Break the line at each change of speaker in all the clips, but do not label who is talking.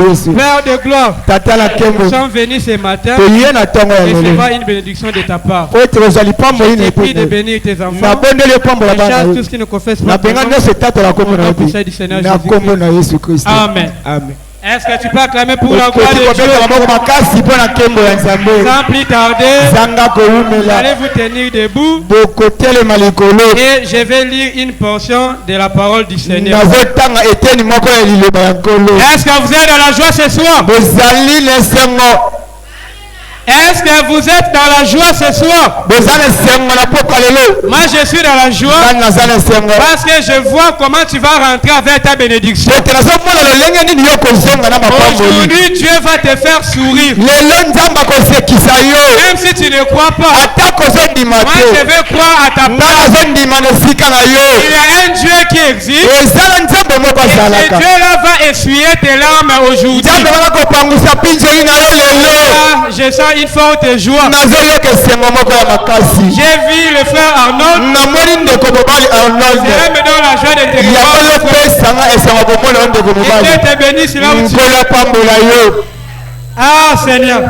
Père de gloire, nous sommes venus ce matin recevoir une bénédiction de ta part. Je te prie de bénir tes enfants. Je chasse tout ce qui ne confesse pas ton nom. Au nom puissant du Seigneur Jésus-Christ. Amen. Est-ce que tu peux acclamer pour la gloire de Dieu? Sans plus tarder, allez vous tenir debout et je vais lire une portion de la parole du Seigneur. Est-ce que vous êtes dans la joie ce soir? Est-ce que vous êtes dans la joie ce soir? Moi je suis dans la joie parce que je vois comment tu vas rentrer avec ta bénédiction. Aujourd'hui Dieu va te faire sourire. Même si tu ne crois pas, moi je vais croire à ta parole. Il y a un Dieu qui existe et ce Dieu là va essuyer tes larmes aujourd'hui. Je sens une forte joie. J'ai vu le frère Arnold. C'est même dans la joie de te revoir. Et Dieu te bénisse là où tu es. Ah Seigneur.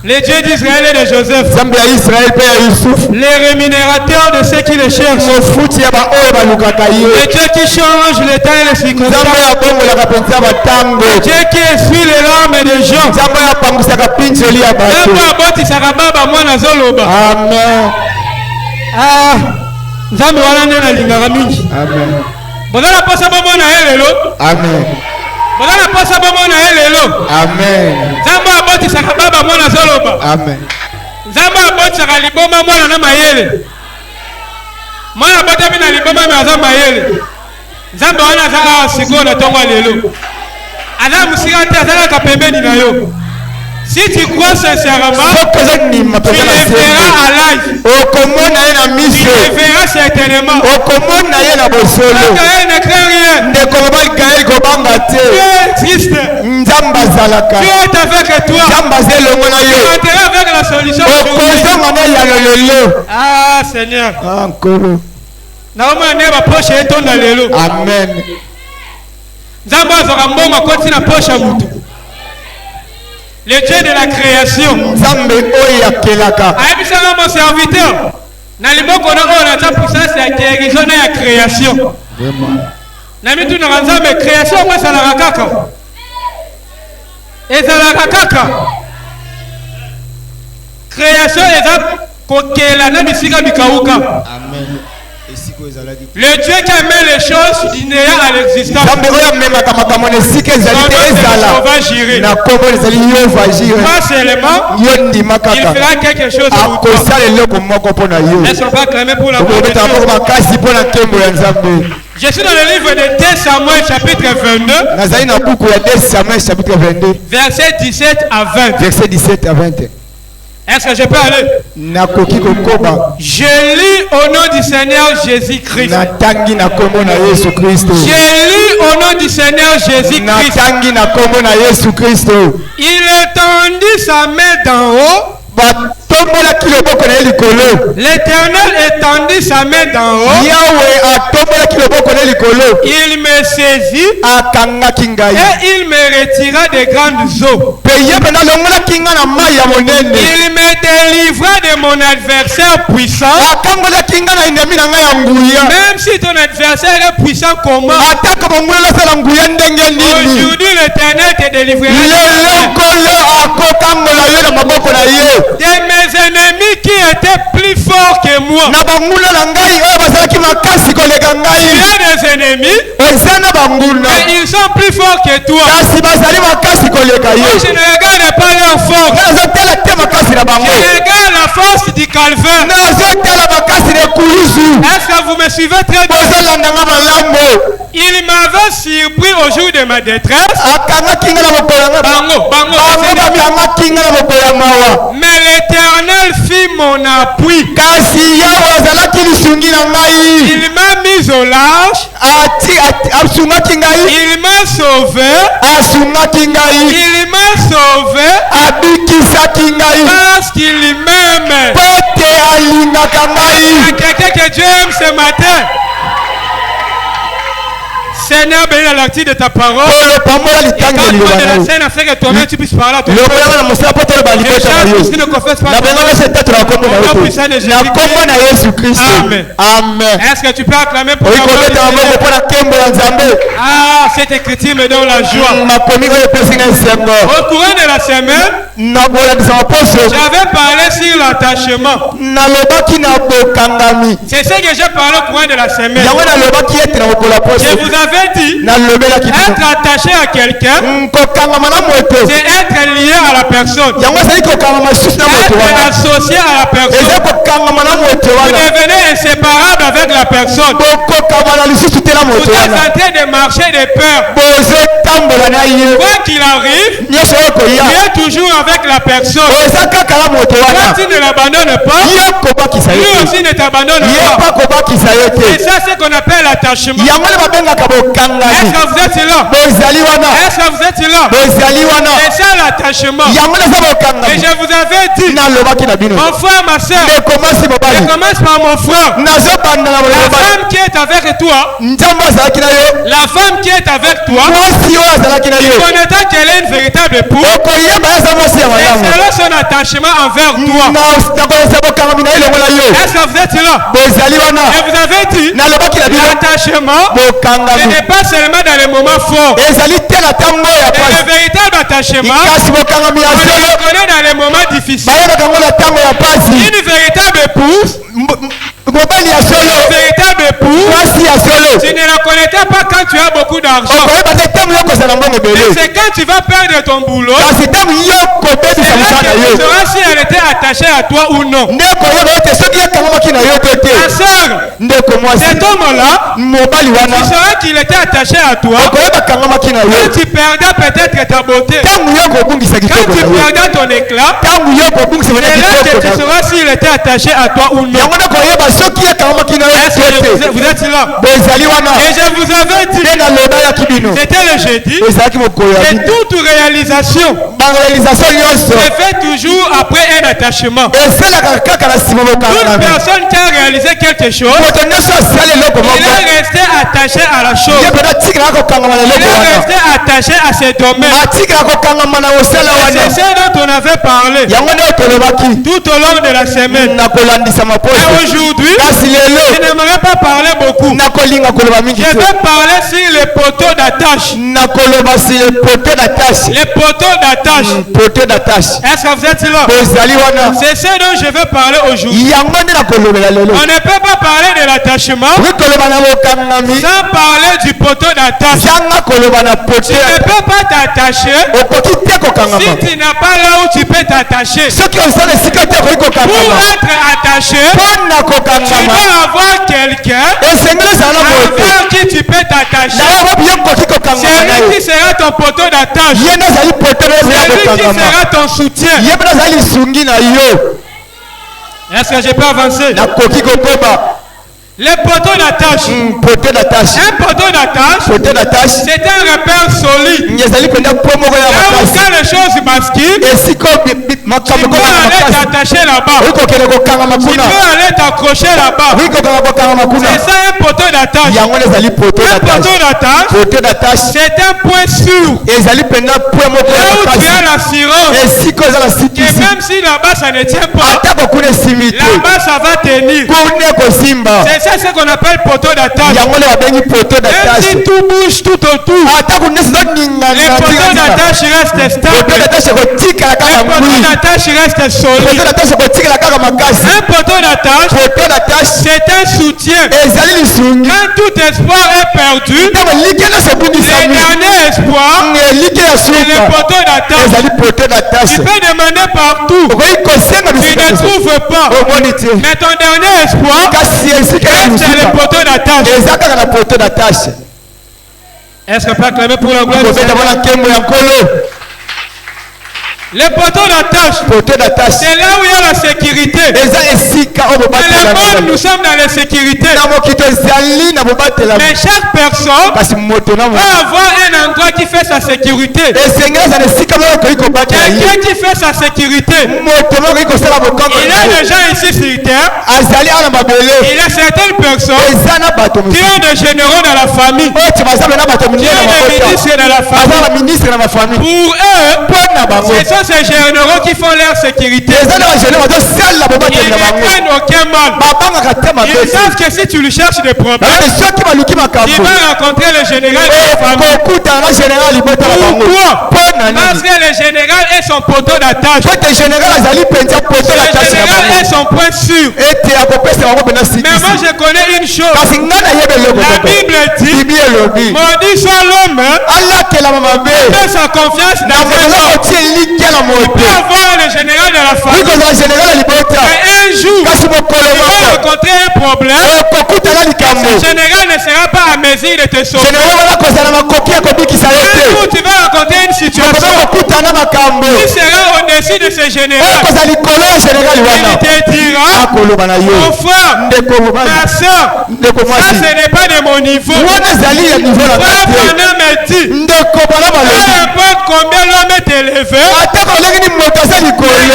Les dieux d'Israël et de Joseph, les rémunérateurs de ceux qui le cherchent, les dieux qui changent le temps et les circonstances, les dieux qui essuient les larmes des gens. Amen. Ah, Nzambe wana nde nalingaka mingi. Amen. Bozala posa bomo na ye lelo. Amen. Bozala posa bomo na ye lelo. Amen. Nzambe abotisaka baba mwana zoloba. Amen. Nzambe abotisaka liboma mwana na mayele. Mwana botami na liboma me aza mayele. Nzambe wana aza sikoyo na tongo lelo. Aza musika te azalaka pembeni na yo. Si tu crois sincèrement, tu le verras à live. Tu le verras certainement. Quand elle ne craint rien, tu es triste. Dieu est avec toi. Tu es avec la solution. Ah Seigneur. Amen. Le Dieu de la création. Aïbisama mon serviteur. Nalimoko na ona ta puissance ya guérison na ya création. Na mitu na nzambe création moi ça la kaka. Et ça la kaka. Création eza kokela na bisika bikauka. Amen. Le Dieu qui a mis les choses du néant à l'existence. Pas seulement, il fera quelque chose pour toi. Est-ce qu'on va acclamer pour la gloire de Dieu? Je suis dans le livre de 2 Samuel chapitre 22. Verset 17 à 20. Est-ce que je peux aller? Je lis au nom du Seigneur Jésus-Christ. Je lis au nom du Seigneur Jésus-Christ. Il étendit sa main d'en haut. L'Éternel étendit sa main d'en haut. Il me saisit et il me retira des grandes eaux. Il me délivra de mon adversaire puissant. Même si ton adversaire est puissant comment? Aujourd'hui l'Éternel te délivrera de mes ennemis qui étaient plus forts que moi. Il y a des ennemis et ils sont plus forts que toi. Moi je ne regarde pas leur force. Je regarde la force du calvaire. Est-ce que vous me suivez très bien? Il m'avait surpris au jour de ma détresse. Mais l'Éternel fit mon appui. Il m'a mis au large. Il m'a sauvé. Il m'a sauvé parce qu'il m'aime. Il y a quelqu'un que Dieu aime ce matin. Seigneur, bénis la lecture de ta parole. Et quand de la scène afin que toi-même tu puisses parler à ton peuple. Et chaque qui ne confesse pas au nom puissant de Jésus-Christ. Amen. Amen. Est-ce que tu peux acclamer pour la cette écriture me donne la joie. Au courant de la semaine, j'avais parlé sur l'attachement. C'est ce que j'ai parlé au courant de la semaine. Je vous avais dit, être attaché à quelqu'un, c'est être lié à la personne. Être associé à la personne. Vous devenez inséparable avec la personne. Vous êtes en train de marcher de peur. Quoi qu'il arrive, tu es toujours avec la personne. Quand tu ne l'abandonnes pas, lui aussi ne t'abandonne pas. Et ça, c'est ce qu'on appelle l'attachement. Est-ce que vous êtes là? Est-ce que vous êtes là? C'est ça l'attachement. Et je vous avais dit, mon frère, ma soeur, je commence par mon frère. La femme qui est avec toi, la femme qui est avec toi, tu connaîtras qu'elle est une véritable épouse. Et selon son attachement envers toi. Est-ce que vous êtes là? Je vous avais dit, l'attachement, ce n'est pas seulement dans les moments forts. Et le véritable attachement, on le reconnaît dans les moments difficiles. Une véritable épouse, une véritable épouse, tu ne la connaîtras pas quand tu as beaucoup d'argent. C'est quand tu vas perdre ton boulot, c'est là que tu sauras si elle était attachée à toi ou non. Ta soeur, cet homme-là, tu sauras qu'il était attaché à toi quand tu perdais peut-être ta beauté, quand tu perdais ton éclat. C'est là que tu sauras s'il était attaché à toi ou non. Est-ce que vous êtes là? Et je vous avais dit, c'était le jeudi, et toute réalisation se fait toujours après un attachement. Toute personne qui a réalisé quelque chose, il est resté attaché à la chose. Il est resté attaché à ses domaines. C'est ce dont on avait parlé tout au long de la semaine. Et aujourd'hui, je n'aimerais pas parler beaucoup. Je vais parler sur les poteaux d'attache. Les poteaux d'attache. Est-ce que vous êtes là? C'est ce dont je vais parler aujourd'hui. On ne peut pas parler de l'attachement sans parler du poteau d'attache. Tu ne peux pas t'attacher si tu n'as pas là où tu peux t'attacher. Pour être attaché, tu dois avoir quelqu'un avec qui tu peux t'attacher. C'est lui qui sera ton poteau d'attache. C'est lui qui sera ton soutien. Est-ce que je peux avancer? Les poteaux d'attache. Un poteau d'attache, c'est un repère solide. Là où quand les choses basculent, tu peux aller t'attacher là-bas. Tu peux aller t'accrocher là-bas. C'est ça un poteau d'attache. Un poteau d'attache, c'est un point sûr. Là où tu as l'assurance que même si là-bas ça ne tient pas, là-bas ça va tenir. C'est ça ce qu'on appelle poteau d'attache. Même si tout bouge tout autour, les poteaux d'attache restent stables. Les poteaux d'attache restent solides. Un poteau d'attache, c'est un soutien. Quand tout espoir est perdu, le dernier espoir, c'est le poteau d'attache. Tu peux demander partout, tu ne trouves pas. Mais ton dernier espoir, c'est le poteau d'attache. Est-ce qu'on peut acclamer pour la gloire de Dieu? Les poteaux d'attache. C'est là où il y a la sécurité. Dans le monde, nous sommes dans la sécurité. Mais chaque personne peut avoir un endroit qui fait sa sécurité. Quelqu'un qui fait sa sécurité. Il y a des gens ici sur terre. Il y a certaines personnes qui ont des généraux dans la famille. Qui ont des ministres dans la famille. Pour eux, ce sont ces généraux qui font leur sécurité. Ils ne prennent aucun mal. Ils savent que si tu lui cherches des problèmes, il va rencontrer le général de la famille. Pourquoi? Parce que le général est son poteau d'attache. Le général est son point sûr. Mais moi je connais une chose. La Bible dit, maudit soit l'homme qui met sa confiance dans un homme. Il peut avoir le général de la famille. Mais un jour, il va rencontrer un problème. Ce général ne sera pas à mesure de te sauver. Un jour, tu vas rencontrer une situation. Tu seras au-dessus de ce général. Il te dira, mon frère, ma soeur, ça ce n'est pas de mon niveau. Frère Branham me dit, peu importe combien l'homme est élevé,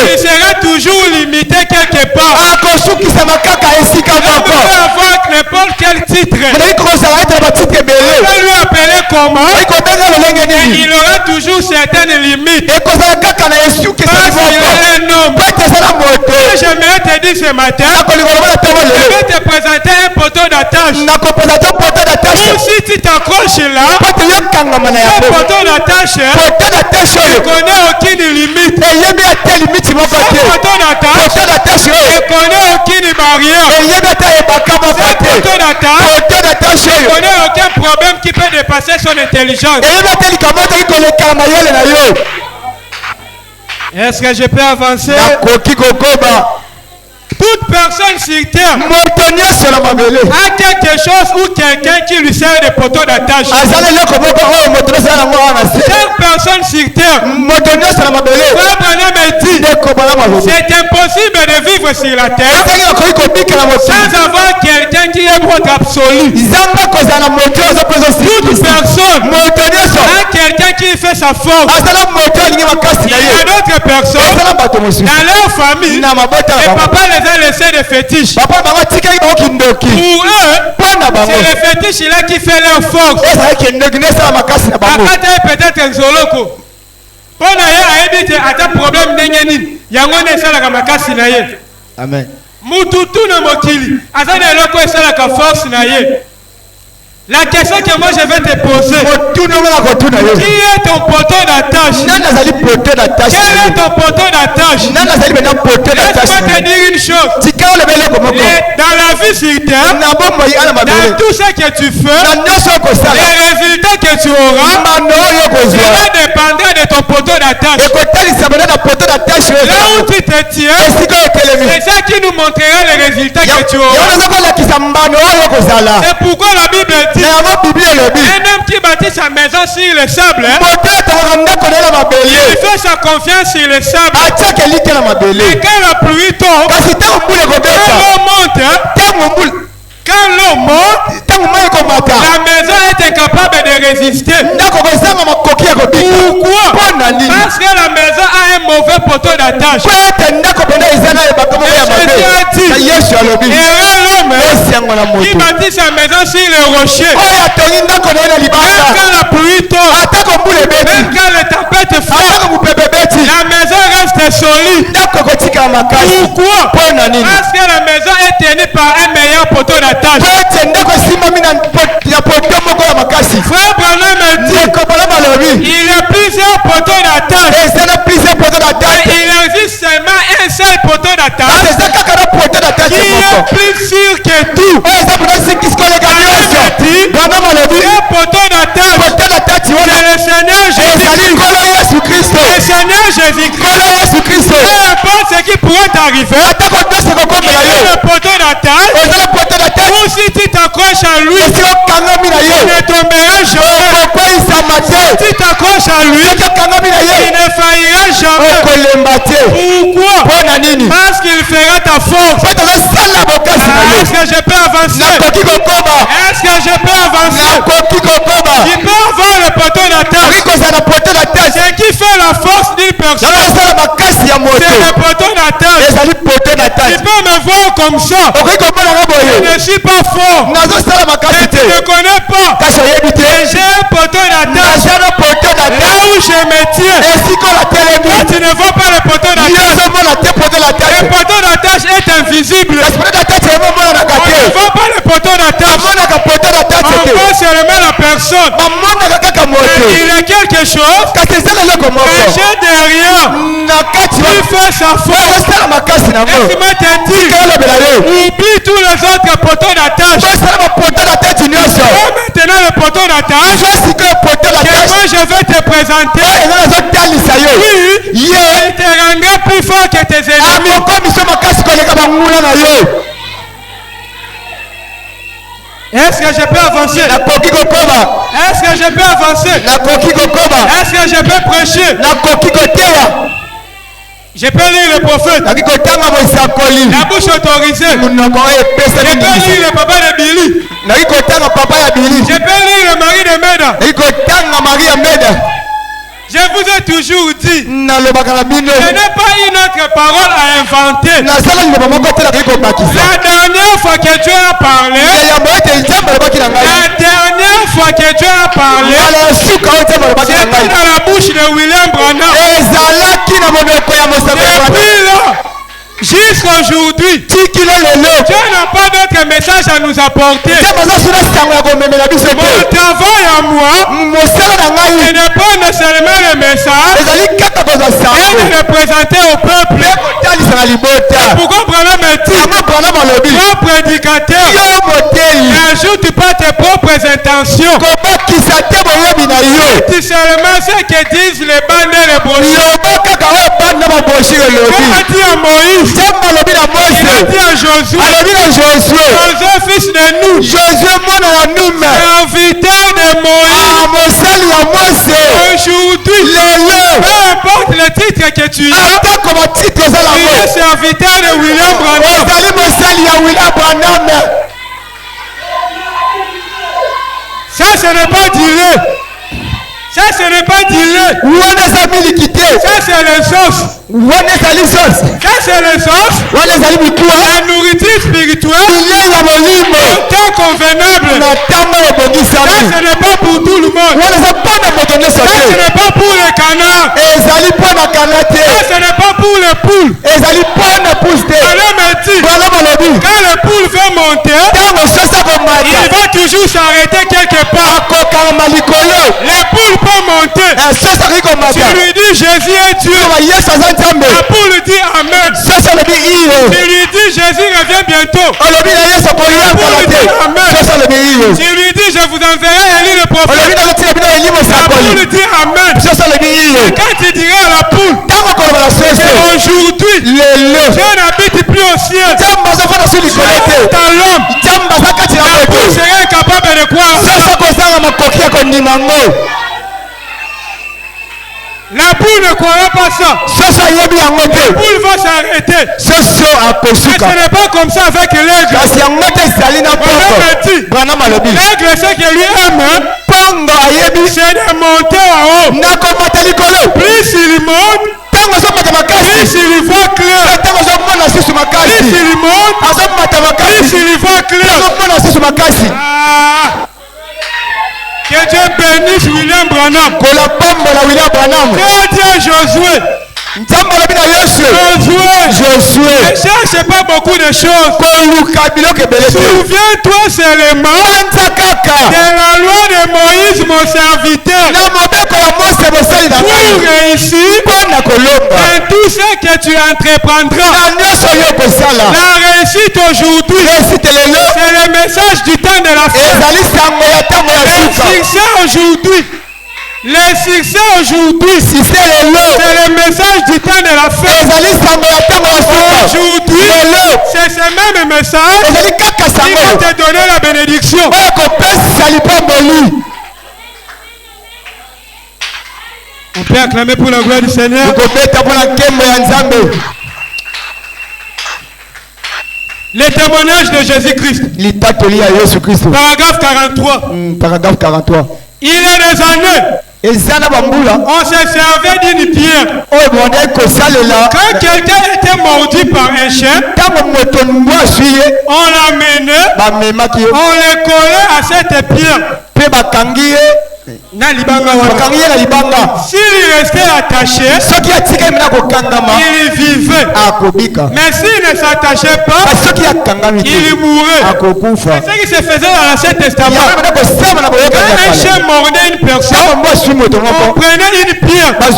il sera toujours limité quelque part. Il peut avoir n'importe quel titre. On va lui appeler comment? Il aura toujours certaines limites. Parce qu'il est un homme. J'aimerais te dire ce matin, je vais te présenter un poteau d'attache. Ou si tu t'accroches là, un poteau d'attache, tu ne connais aucune limite. Un poteau d'attache, tu ne connais aucune barrière. Un poteau d'attache, tu ne connais aucun problème qui peut dépasser son intelligence. Est-ce que je peux avancer? Toute personne sur terre a quelque chose ou quelqu'un qui lui sert de poteau d'attache. Chaque personne sur terre, Frère Branham me dit, c'est impossible de vivre sur la terre sans avoir quelqu'un qui est votre absolu. Toute personne a quelqu'un qui fait sa force. Il y a d'autres personnes dans leur famille, les papas les a laissés des fétiches. Pour eux, c'est le fétiche là qui fait leur force. Peut-être un zoloko. Amen. La question que moi je vais te poser, qui est ton poteau d'attache? Quel est ton poteau d'attache? Laisse-moi te dire une chose. Dans la vie sur terre, dans tout ce que tu fais, les résultats que tu auras sera dépendant de ton poteau d'attache. Là où tu te tiens, c'est ça qui nous montrera les résultats que tu auras. C'est pourquoi la Bible dit, un homme qui bâtit sa maison sur le sable, il fait sa confiance sur le sable. Et quand la pluie tombe, quand l'eau monte, la maison est incapable de résister. Pourquoi? Parce que la maison a un mauvais poteau d'attache. Jésus a dit, l'homme qui bâtit sa maison sur le rocher. Même quand la pluie tombe, même quand les tempêtes frappent, la maison reste solide. Pourquoi? Parce que la maison est tenue par un meilleur poteau d'attache. Frère Branham me dit, il y a plusieurs poteaux d'attache. Il existe seulement un seul poteau d'attache qui est plus sûr que tout. Un poteau d'attache, c'est le Seigneur Jésus-Christ. Le Seigneur Jésus-Christ. Peu importe ce qui pourrait arriver, le poteau d'attache, ou si tu t'accroches à lui, tu ne tomberas jamais. Si tu t'accroches à lui, il ne faillira jamais. Pourquoi? Parce qu'il fera ta force. Est-ce que je peux avancer? Est-ce que je peux avancer? Il peut avoir le poteau d'attache. Ce qui fait la force d'une personne, c'est le poteau d'attache. Il peut me voir comme ça. Je ne suis pas fort. Et tu ne connais pas. J'ai un poteau d'attache. Là où je me tiens, toi, tu ne vois pas le poteau d'attache. Le poteau d'attache est invisible. On ne voit pas le poteau d'attache. On voit seulement la personne. Et il y a quelque chose caché derrière. Tu fais sa force. Laisse-moi te dire, oublie tous les autres poteaux d'attache. Maintenant le poteau d'attache que moi je vais te présenter, il te rendra plus fort que tes ennemis. Est-ce que je peux avancer? Est-ce que je peux avancer? Est-ce que je peux prêcher? Je peux lire le prophète. La bouche autorisée. Je peux lire le papa de Billy. Je peux lire le mari de Meda. Je vous ai toujours dit, ce n'est pas une autre parole à inventer. La dernière fois que Dieu a parlé, c'était dans la bouche de William Branham. Depuis là, jusqu'à aujourd'hui, Dieu n'a pas d'autre message à nous apporter. Mon travail à moi, c'est de prendre seulement le message et de le présenter au peuple. Pourquoi Branham me dit, mon prédicateur, n'ajoute pas tes propres intentions. C'est seulement ce que disent les bandes et les brochures. Dieu a dit à Moïse, il a dit à Josué, Josué fils de nous, serviteur de Moïse. Aujourd'hui, peu importe le titre que tu as, tu es serviteur de William Branham. Ça, ce n'est pas dilé. Ça, ce n'est pas dilé. Ça, c'est les sauces. Ça, c'est les sauces. La nourriture spirituelle. Temps convenable. Ça, ce n'est pas pour tout le monde. Ça, ce n'est pas pour les canards. Ça, ce n'est pas pour les poules. Alors, me dit, quand le poule veut monter, il va toujours s'arrêter quelque part. Les poules peuvent monter. Tu lui dis Jésus est Dieu. La poule dit Amen. Tu lui dis Jésus revient bientôt. La poule dit Amen. Tu lui dis je vous enverrai Élie le prophète. La poule dit Amen. Et quand tu dirais à la poule, c'est aujourd'hui, Dieu n'habite plus au ciel. C'est à l'homme. La poule serait incapable de croire ça. La poule ne croira pas ça. La poule va s'arrêter. Ce n'est pas comme ça avec l'aigle. L'aigle, c'est que lui aime, c'est de monter en haut. Plus il monte, plus il voit clair. Plus il monte, plus il voit clair. Que Dieu bénisse William Branham. Dieu dit à Josué, Josué, ne cherche pas beaucoup de choses. Souviens-toi seulement de la loi de Moïse, mon serviteur. Pour réussir dans tout ce que tu entreprendras. La réussite aujourd'hui, c'est le message du temps de la fin. C'est ça aujourd'hui. Le succès aujourd'hui, c'est le message du temps de la fin. Aujourd'hui, c'est ce même message qui va te donner la bénédiction. On peut acclamer pour la gloire du Seigneur. Le témoignage de Jésus-Christ. Paragraphe 43.
Paragraphe 43.
Il y a des années, on se servait d'une pierre. Quand quelqu'un était mordu par un chien, on l'amenait, on le collait à cette pierre. S'il restait attaché, il vivait. Mais s'il ne s'attachait pas, il mourait. C'est ce qui se faisait dans l'Ancien Testament. Quand un chien mordait une personne, on prenait une pierre. On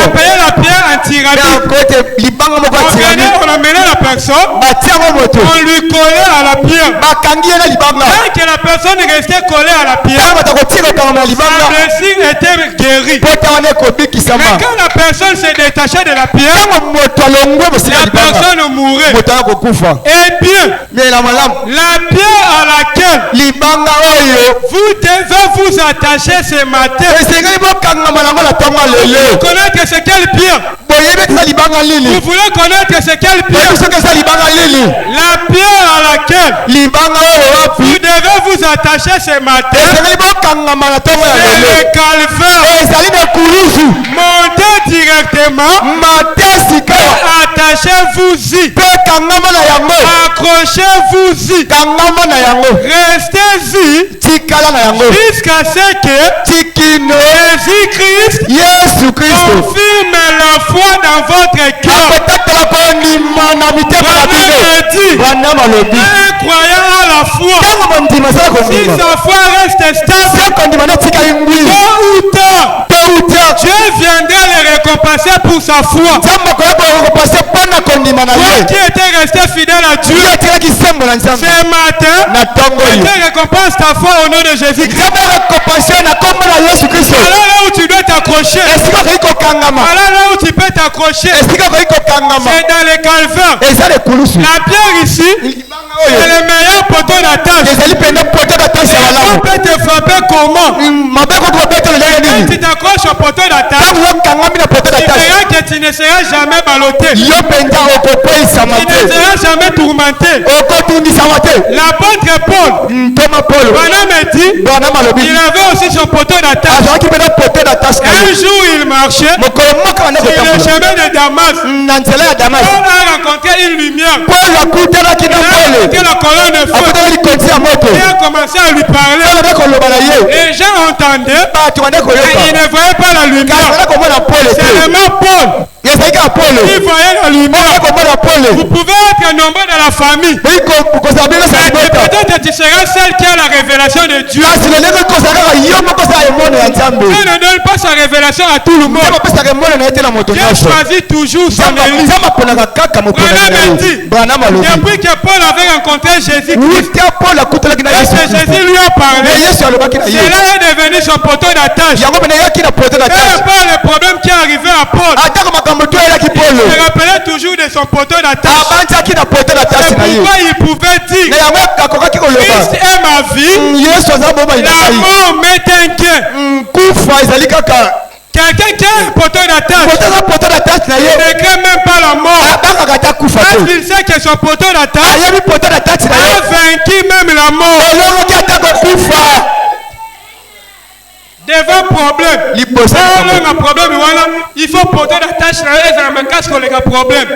appelait la pierre anti-rabique. On amenait la personne, on lui collait à la pierre. Tant que la personne restait collée à la pierre, le blessure était guéri. Mais quand la personne se détachait de la pierre, la personne mourait. Et bien, la pierre à laquelle vous devez vous attacher ce matin, vous connaissez c'est quelle pierre? Vous voulez connaître c'est quelle pierre? La pierre à laquelle vous devez vous attacher ce matin, c'est le calvaire. Montez directement, attachez-vous-y, accrochez-vous-y, restez-y jusqu'à ce que Jésus-Christ confirme la foi dans votre cœur. Un croyant à la foi, si sa foi reste stable, tôt ou tard, Dieu viendra le récompenser pour sa foi. Toi qui étais resté fidèle à Dieu, ce matin, Dieu récompense ta foi au nom de Jésus-Christ. Voilà là où tu dois t'accrocher. Voilà là où tu peux t'accrocher. C'est dans le calvaire. La pierre ici, c'est le meilleur poteau d'attache. On peut te frapper comment? Quand tu t'accroches au poteau d'attache, tu verras que tu ne seras jamais ballotté. Tu ne seras jamais tourmenté. L'apôtre Paul, Bonhomme dit, il avait aussi son poteau d'attache. Un jour il marchait sur le chemin de Damas. Paul a rencontré une lumière. Il a rencontré la colonne de feu. Il a commencé à lui parler. Les gens entendaient, mais ils ne voyaient pas la lumière. C'est vraiment Paul. Il voyait la lumière. Vous pouvez être nombreux dans la famille, mais peut-être tu seras celle qui a la révélation de Dieu. Dieu ne donne pas sa révélation à tout le monde. Dieu choisit toujours son élu. Depuis que Paul avait rencontré Jésus-Christ, Jésus lui a parlé, cela est devenu son poteau d'attache. Peu importe le problème qui est arrivé à Paul, il se rappelait toujours de son poteau d'attache. C'est pourquoi il pouvait dire, Christ est ma vie, la mort m'est un gain. Quelqu'un qui a un poteau d'attache, il ne craint même pas la mort. Parce qu'il sait que son poteau d'attache a vaincu même la mort. Devant problème, il faut poteau d'attache un casque les problème.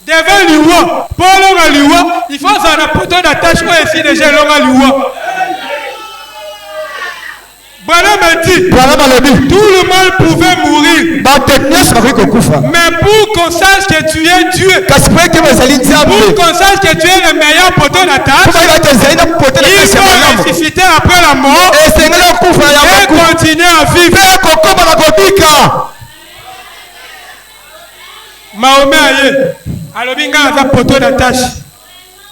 Devant l'Iwa, il faut un poteau d'attache ici déjà l'Iwa. Bonhomme dit, tout le monde pouvait mourir. Mais pour qu'on sache que tu es Dieu, pour qu'on sache que tu es le meilleur poteau d'attache, il faut ressusciter après la mort et continuer à vivre. Mahomet aye, alobinga aza poteau d'attache.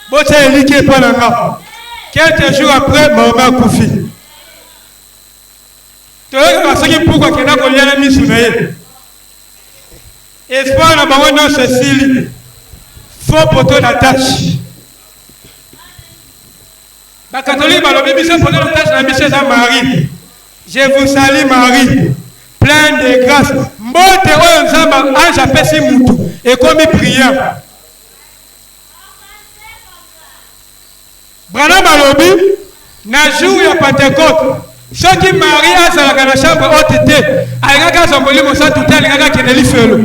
Bocha eliki pas là. Quelques jours après, Mahomet a koufi. Tu as pourquoi qu'il y a un mission. Espoir na bango non Cécile. Faux poteau d'attache. Les catholiques, les poteau d'attache na mission à Marie. Je vous salue Marie, pleine de grâce. Mbote oyo nzamba ange apesi mutu ekomi prière. Branham alobi na jour ya Pentecôte. Soki Marie azalaka na chambre haute te, alingaka zomboli mosantu te alingaka keneli felo.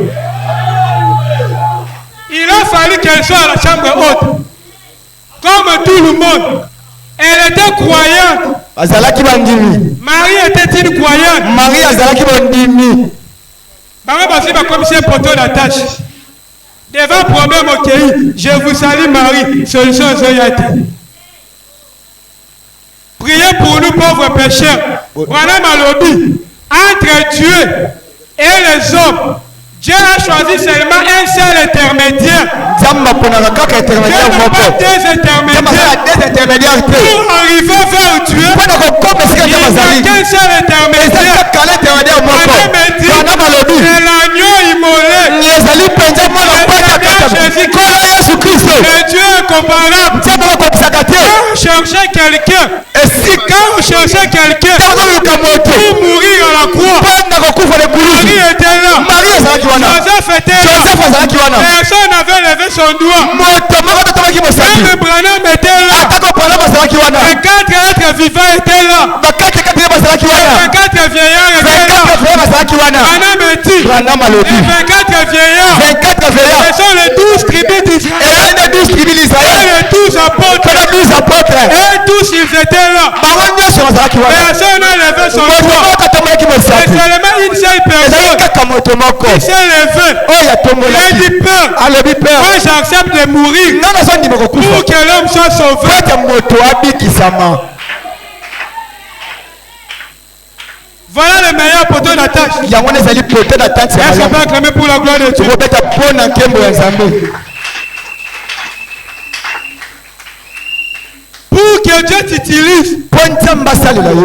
Il a fallu qu'elle soit à la chambre haute. Comme tout le monde. Elle était croyante. Marie était une croyante.
Marie azalaki bandimi.
Bango basi ba commissaire poteau d'attache. Devant problème au pays, je vous salue Marie, solution zoyate. Priez pour nous pauvres pécheurs. Voilà Malobi. Entre Dieu et les hommes, Dieu a choisi seulement un seul intermédiaire. Dieu n'a pas deux intermédiaires. Pour arriver vers Dieu, il n'y a qu'un seul intermédiaire. C'est l'agneau immolé. Jésus-Christ. Mais Dieu est comparable. Quand vous cherchez quelqu'un, pour mourir à la croix, Marie était là. Joseph était là. Personne n'avait levé son doigt. Même Branham était là. Les 4 êtres vivants étaient là. Les 24 vieillards étaient là. Branham est dit. Les 24 vieillards. Ce sont les 12 tribus d'Israël. Et les 12 apôtres. Et tous ils étaient là. Personne n'a levé son doigt. C'est seulement une seule personne qui s'est levée. Il a dit Père, moi j'accepte de mourir pour que l'homme soit sauvé. Voilà le meilleur poteau d'attache. Est-ce qu'on peut acclamer pour la gloire de Dieu? Pour que Dieu t'utilise,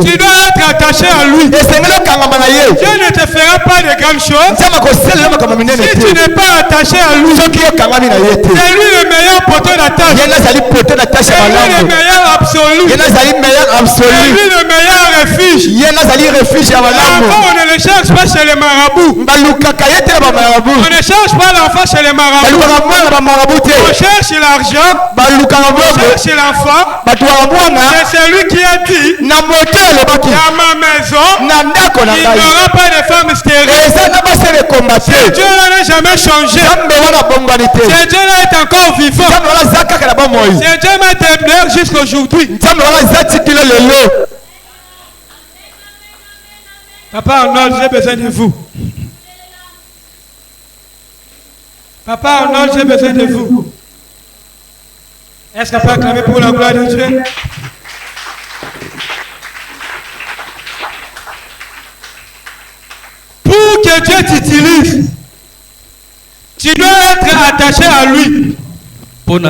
tu dois être attaché à lui. Dieu ne te fera pas de grandes choses si tu n'es pas attaché à lui. C'est lui le meilleur poteau d'attache. C'est lui le meilleur absolu. C'est lui le meilleur refuge. L'enfant, on ne le cherche pas chez les marabouts. On ne cherche pas l'enfant chez les marabouts. On cherche l'argent. On cherche l'enfant. C'est celui qui a dit dans ma maison il n'y aura pas de femme stérile. Ce Dieu n'a jamais changé. Ce Dieu est encore vivant. Ce Dieu m'a demeuré jusqu'aujourd'hui. Papa Arnold, j'ai besoin de vous. Papa Arnold, j'ai besoin de vous. Est-ce qu'on peut acclamer pour la gloire de Dieu? Pour que Dieu t'utilise, tu dois être attaché à lui. Dieu fera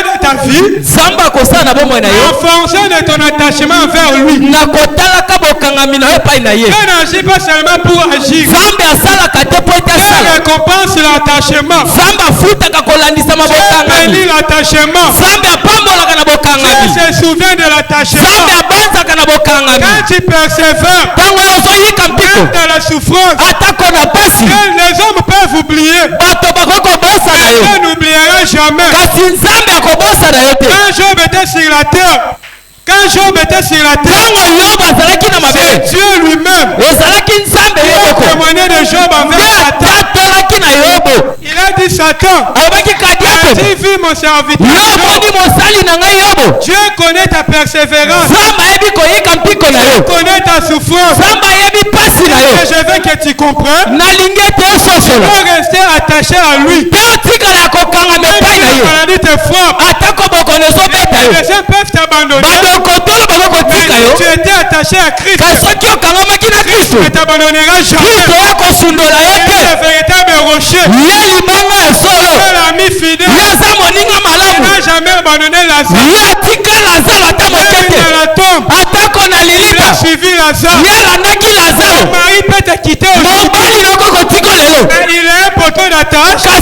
de ta vie en fonction de ton attachement vers lui. Dieu n'agit pas seulement pour agir. Dieu récompense l'attachement. Dieu bénit l'attachement. Dieu se souvient de l'attachement. Quand tu persévères, même dans la souffrance, les hommes peuvent oublier. Dieu n'oubliera jamais. Quand Job était sur la terre, c'est Dieu lui-même qui a témoigné de Job envers Satan. Il a dit Satan, as-tu vu mon serviteur Job? Dieu connaît ta persévérance. Dieu connaît ta souffrance. Et je veux que tu comprennes. Tu dois rester attaché à lui. Même si la maladie te frappe, les gens peuvent t'abandonner. Mais tu étais attaché à Christ. Christ ne t'abandonnera jamais. Il est le véritable rocher. C'est l'ami fidèle. Il n'a jamais abandonné Lazare. Même dans la tombe, il a suivi Lazare. Marie peut te quitter aujourd'hui. Mais il est un poteau d'attache. Un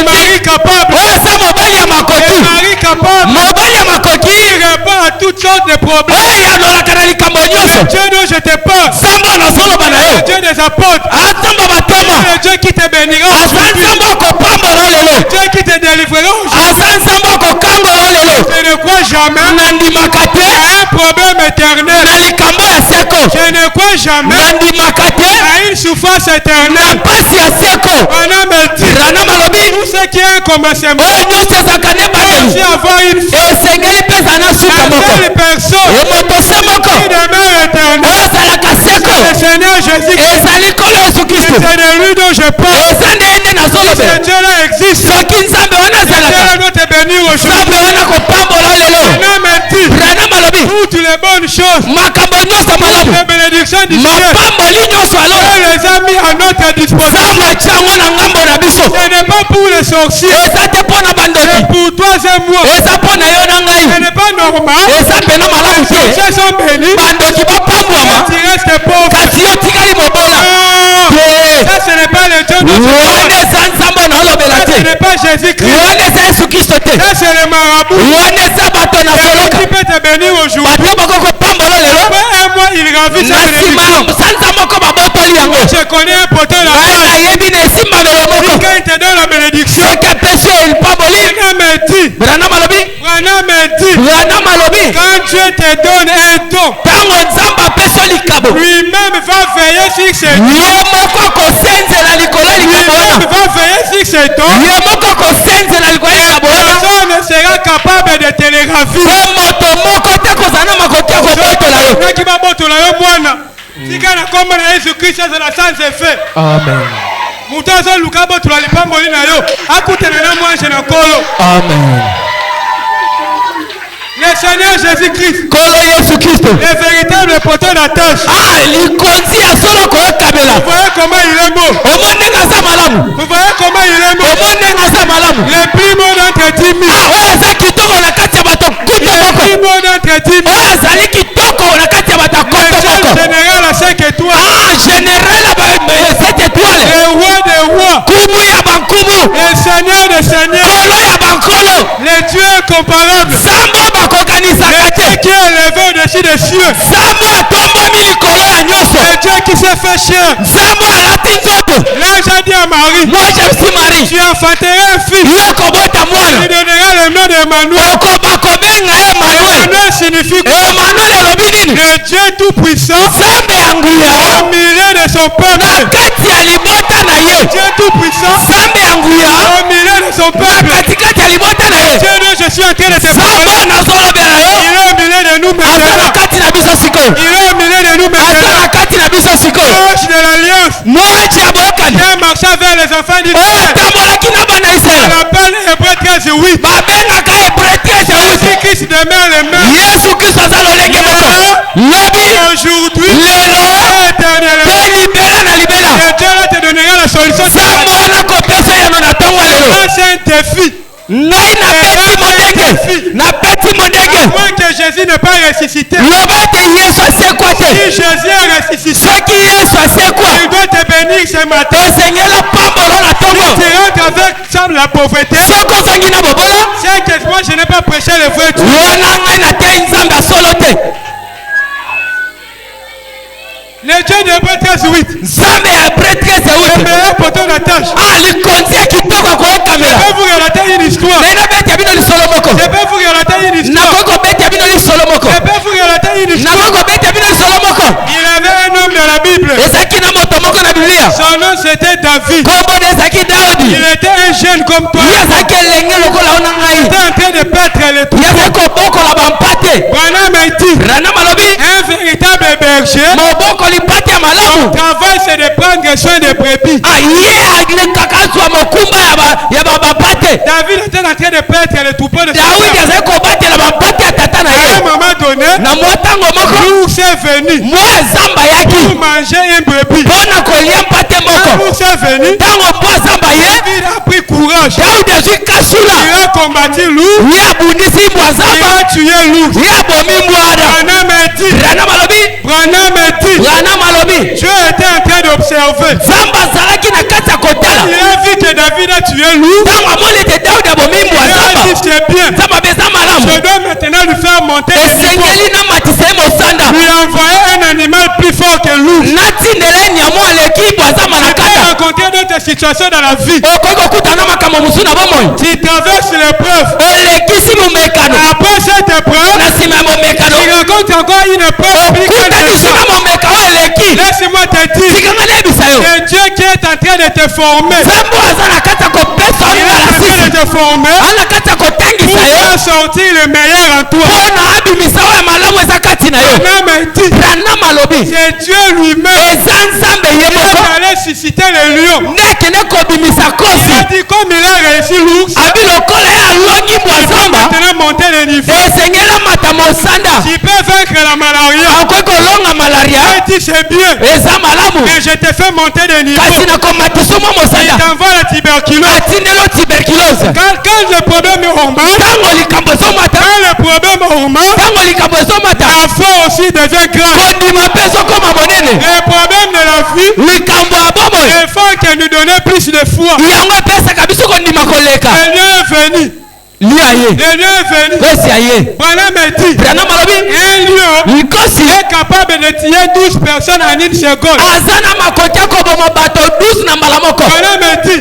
mari capable. Mari capable. Qui répond à toutes sortes de problèmes. Dieu dont je te parle. Dieu des apôtres. Le Dieu qui te bénira aujourd'hui. Dieu qui te délivrera aujourd'hui. Je ne crois jamais à un problème éternel. Je ne crois jamais à une souffrance éternelle. Branham me dit, tout ce qui est un commencement, aussi avoir une fin. À telle personne qui demeure éternelle, c'est le Seigneur Jésus-Christ. C'est de lui dont je parle. Ce Dieu-là existe. Ce Dieu-là doit te bénir aujourd'hui. Branham me dit, toutes les bonnes choses, les bénédictions du ciel, Dieu les a mis à notre disposition. Ce n'est pas pour les sorciers, c'est pour toi et moi. Ce n'est pas normal. Les sorciers sont bénis, tu restes pauvre. Ça, ce n'est pas le Dieu de Dieu. Ce n'est pas Jésus-Christ. Ça, c'est le marabout. Qui peut te bénir aujourd'hui. Après un mois, il ravit sa bénédiction. Je connais un poteau là-bas. Quand il te donne la bénédiction, Branham me dit, quand Dieu te donne un don, lui-même va veiller sur ses dons. Lui-même va veiller sur ses dons. Personne ne sera capable de te les ravir. Si quand on a Jésus-Christ, c'est la sans effet.
Amen. Amen.
Le Seigneur Jésus-Christ, le véritable poteau d'attache. Vous voyez comment il est beau. Vous voyez comment il est beau. Le plus beau d'entre 10 000. Le plus beau d'entre 10 000. Le général à 5 étoiles. Le roi des rois. Le Seigneur des seigneurs. Le Dieu incomparable. Le Dieu qui est élevé au-dessus des cieux. Le Dieu qui s'est fait chien. L'ange a dit à Marie, tu enfanteras un fils. Tu donneras le nom d'Emmanuel. Emmanuel signifie quoi? Le Dieu tout-puissant au milieu de son peuple. Dieu tout-puissant au milieu de son peuple. Dieu dont je suis en train de te parler, il est au milieu de nous maintenant. Il est au milieu de nous maintenant. L'ange de l'alliance qui a marché vers les enfants d'Israël. On appelle Hébreux 13:8. Jésus-Christ demeure le même. Aujourd'hui, éternellement. Et Dieu te donnera la solution. C'est un défi. À moins que Jésus ne pas ressuscité. Si Jésus est ressuscité, il doit te bénir ce matin. Si tu rentres avec la pauvreté, c'est que moi je n'ai pas prêché le vrai Dieu. Le Dieu de Hébreux 13:8. Le meilleur poteau d'attache. Je peux vous relater une histoire. Je peux vous relater une histoire. Il y avait un homme de la Bible. Son nom c'était David. Il était un jeune comme toi. Il était en train de perdre le troupeau. Branham me dit, un véritable berger, son travail c'est de prendre soin des brebis. David était en train de perdre le troupeau de son père. À un moment donné, l'ours est venu pour manger une brebis. L'ours est venu. David a pris courage. Il a combattu l'ours. Il a tué l'ours. Branham me dit, Branham dit, Dieu était en train d'observer. Il a vu que David a tué loup. Il a dit c'est bien. Je dois maintenant lui faire monter le niveau. Lui envoyer un animal plus fort que loup. Tu peux rencontrer d'autres situations dans la vie. Tu traverses l'épreuve. Après cette épreuve, tu rencontres encore une épreuve plus grande. Laisse-moi te dire, c'est Dieu qui est en train de te former. Il est en train de te former pour faire sortir le meilleur en toi. C'est Dieu lui-même qui est allé susciter le lion. Il a dit comme il a réussi l'ours, il peut maintenant monter le niveau. Tu peux vaincre la malaria. Il dit c'est bien, mais je te fais monter de niveau. Il t'envoie la tuberculose. Quand le problème augmente, la foi aussi devient grave. Les problèmes de la vie, il faut que nous donnions plus de foi. Le lieu est venu. Le lieu est venu. Branham dit, un lion est capable de tuer 12 personnes en une seconde. Branham dit,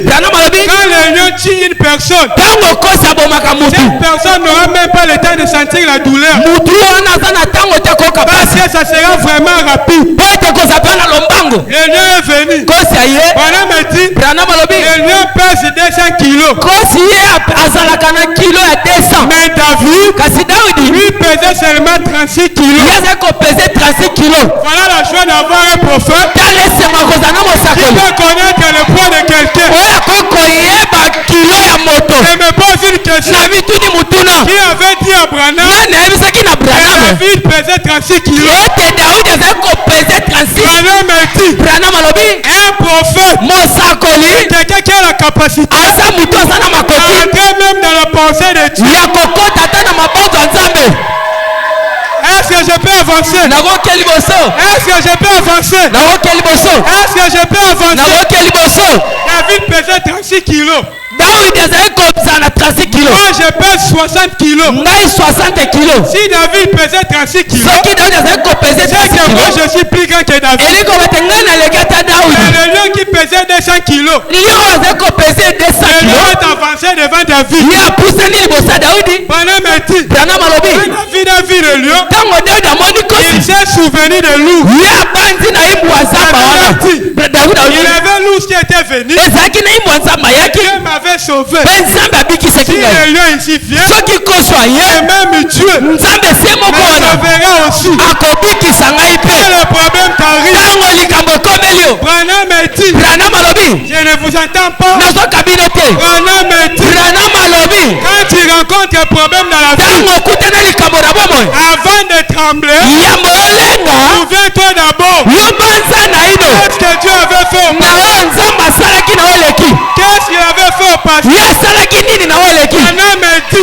quand le lion tue une personne, cette personne n'aura même pas le temps de sentir la douleur. Parce que ça sera vraiment rapide. Le lion est venu. Branham dit, le lion pèse 200 kilos. Mais David, lui pesait seulement 36 kilos. Voilà la joie d'avoir un prophète qui peut connaître le poids de quelqu'un. Je me pose une question. Qui avait dit à Branham, David pesait 36 kilos. Branham dit, un prophète, quelqu'un qui a la capacité d'entrer même dans la pensée de Dieu. Est-ce que je peux avancer? Est-ce que je peux avancer? Est-ce que je peux avancer? David pesait 36 kilos. Moi je pèse 60 kilos. Si David pesait 36 kilos, c'est que moi je suis plus grand que David. Et le lion qui pesait 200 kilos, le lion est avancé devant David. Branham dit, quand David a vu le lion, il s'est souvenu de l'ours. Il avait l'ours qui était venu, Dieu m'avait sauvé. Si le lion ici vient, et même Dieu me sauverait aussi. Quand le problème t'arrive, Branham dit, je ne vous entends pas. Branham dit, quand tu rencontres un problème dans la vie, avant de trembler, souviens-toi d'abord, qu'est-ce que Dieu avait fait au passé? Qu'est-ce qu'il avait fait au passé?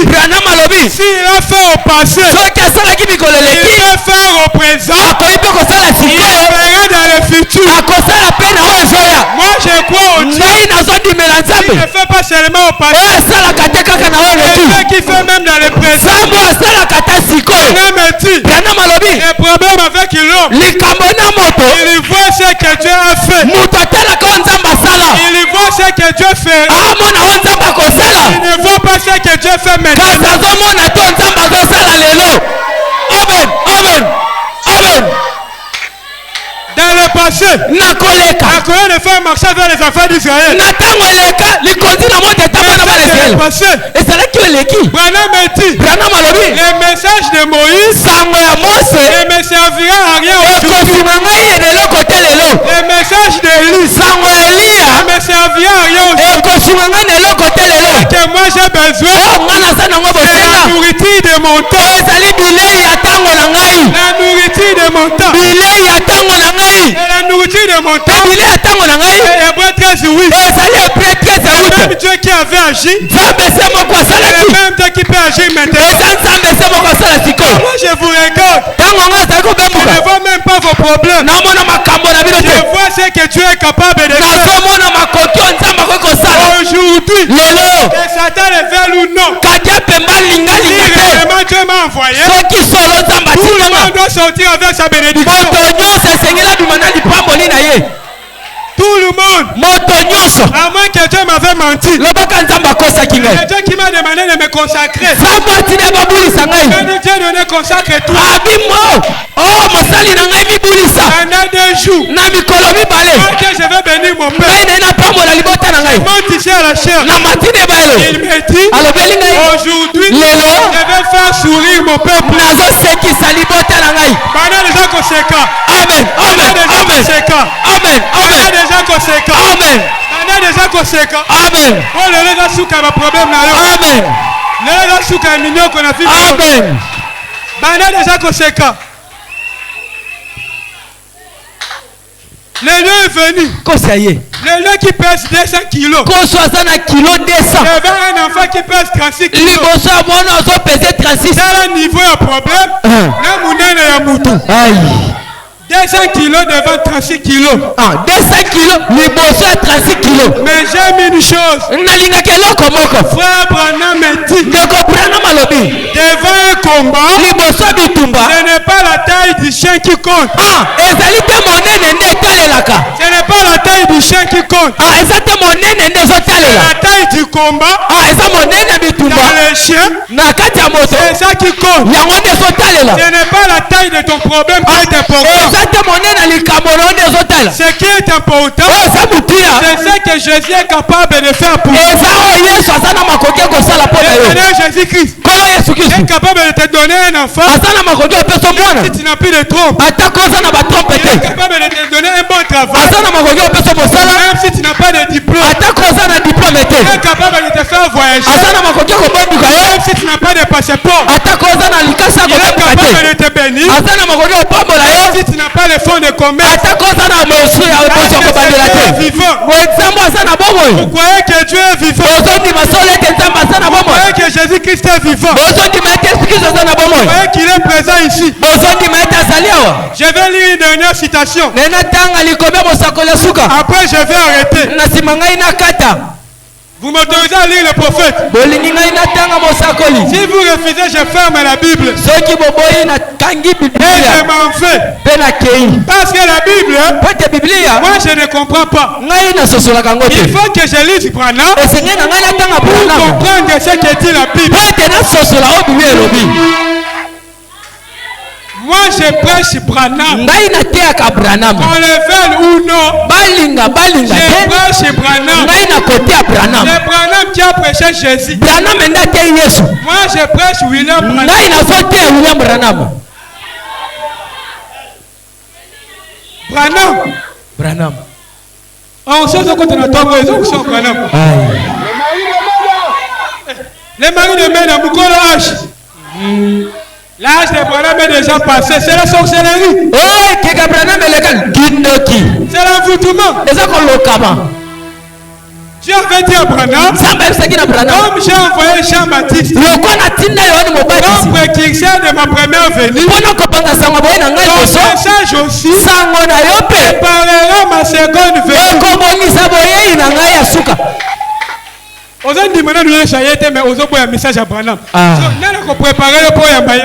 Branham dit, s'il a fait au passé, il peut faire au présent, il fera dans le futur. Moi je crois au Dieu qui ne fait pas seulement au passé, mais qui fait même dans le présent. Branham dit, les problèmes avec l'homme, il voit ce que Dieu a fait, il voit ce que Dieu fait, il ne voit pas ce que Dieu fait maintenant. Dans le passé, la colère des femmes marchait vers les enfants d'Israël. Dans le passé, Branham dit, le message de Moïse ne me servira à rien aujourd'hui. Le message d'Élie ne me servira à rien aujourd'hui. Que moi j'ai besoin de la nourriture de mon temps. La nourriture de mon temps. Et la nourriture de mon temps. Et Hébreux 13, oui. même Dieu qui avait agi, le même Dieu qui peut agir maintenant. Moi je vous regarde, je ne vois même pas vos problèmes. Je vois ce que Dieu est capable de faire. Aujourd'hui, que Satan révèle ou non, si réellement Dieu m'a envoyé, tout le monde doit sortir avec sa bénédiction. Tout le monde. À moins que Dieu m'avait menti. C'est Dieu qui m'a demandé de me consacrer. Dieu donné consacre-toi. Pendant 2 jours. Que je vais bénir mon Père. Je monte ici à la chair. Il me dit, aujourd'hui, je vais faire sourire mon peuple. Pendant les gens conséquents. Amen. Amen. Amen. Amen. Amen. Déjà conséquent. Amen. Déjà conséquent. Amen. Oh le gars souka ma problème là. Amen. Le gars souka mignon qu'on a fait. Amen. Bana déjà conséquent. Le lieu est venu. Le lieu qui pèse 200 kilos. Il y avait un enfant qui pèse 36 kilos. C'est un niveau de problème. Aïe. 200 kilos devant 36 kilos. 200 kilos, les bossons à 36 kilos. Mais j'aime une chose. Frère Branham me dit. Devant un combat, ce n'est pas la taille du chien qui compte. Ce n'est pas la taille du chien qui compte. C'est la taille du combat. Dans les chiens, c'est ça qui compte. Ce n'est pas la taille de ton problème qui est important. Ce qui est important, c'est ce que Jésus est capable de faire pour nous. Jésus-Christ est capable de te donner un enfant. Si tu n'as plus de trompe, il est capable de te donner un bon travail. Même si tu n'as pas de diplôme, il est capable de te faire voyager. Même si tu n'as pas de passeport, il est capable de te bénir. Même si tu n'as pas de fonds de commerce, vous croyez que Dieu est vivant? Vous croyez que Jésus-Christ est vivant? Vous croyez qu'il est présent ici? Je vais lire une dernière citation. Après je vais arrêter. Vous m'autorisez à lire le prophète? Si vous refusez, je ferme la Bible. Et je m'en vais. Parce que la Bible, moi je ne comprends pas. Il faut que je lise Branham pour comprendre ce que dit la Bible. Moi je prêche Branham. Qu'on le veuille ou non. Je prêche Branham. C'est Branham qui a prêché Jésus. Moi je prêche William Branham. On sait ce qu'on a entendu. Les maris de Mena Mukolo H. L'âge de Branham est déjà passé, c'est la sorcellerie. C'est l'envoûtement. Dieu avait dit à Branham, comme j'ai envoyé Jean-Baptiste comme précurseur de ma première venue, ton message aussi préparera ma seconde venue. Aujourd'hui, nous avons mais nous avons un message à Branham. Nous avons préparé pour Yambaye.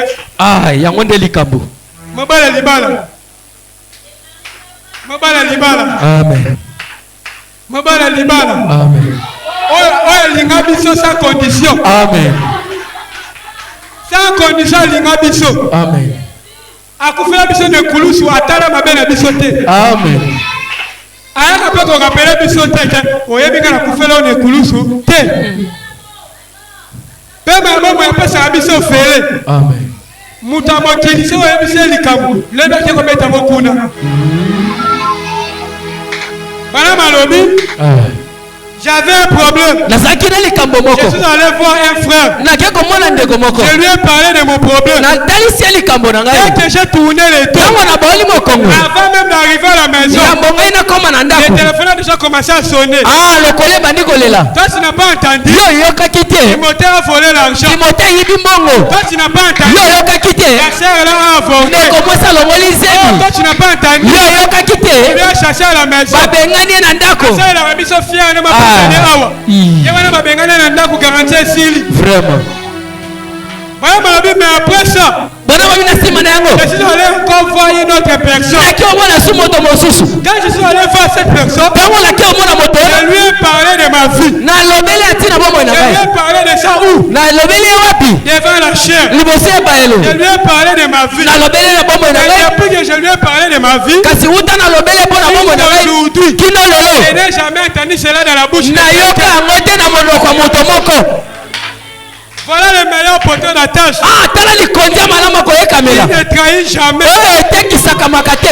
Amen. Mobala libala. Amen. Oh, linga biso sans condition. Amen. Sans condition linga biso. Amen. Akufela biso ne kulusu atala mabena biso te. Amen. Aya ka peko rappeler biso te ke oyebika na kufela ne kulusu te. Pema mama ya pesa biso fele. Amen. Mutamo kiliso oyebise likamu. Leba ke ko beta mokuna. J'avais un problème. Je suis allé voir un frère. Je lui ai parlé de mon problème. Dès que j'ai tourné les dos, avant même d'arriver à la maison, le téléphone a déjà commencé à sonner. Toi, tu n'as pas entendu. Timothée a volé l'argent. Toi, tu n'as pas entendu. La sœur là a avorté. Toi, tu n'as pas entendu. Il lui a chassé à la maison. La sœur a remis sa fille à vraiment. Mais après ça, je suis allé encore voir une autre personne. Quand je suis allé voir cette personne, je lui ai parlé de ma vie. Je lui ai parlé de ça où? Devant la chair. Je lui ai parlé de ma vie. Et depuis que je lui ai parlé de ma vie, aujourd'hui, je n'ai jamais entendu cela dans la bouche de quelqu'un. Voilà le meilleur porteur d'attache. Il ne trahit jamais.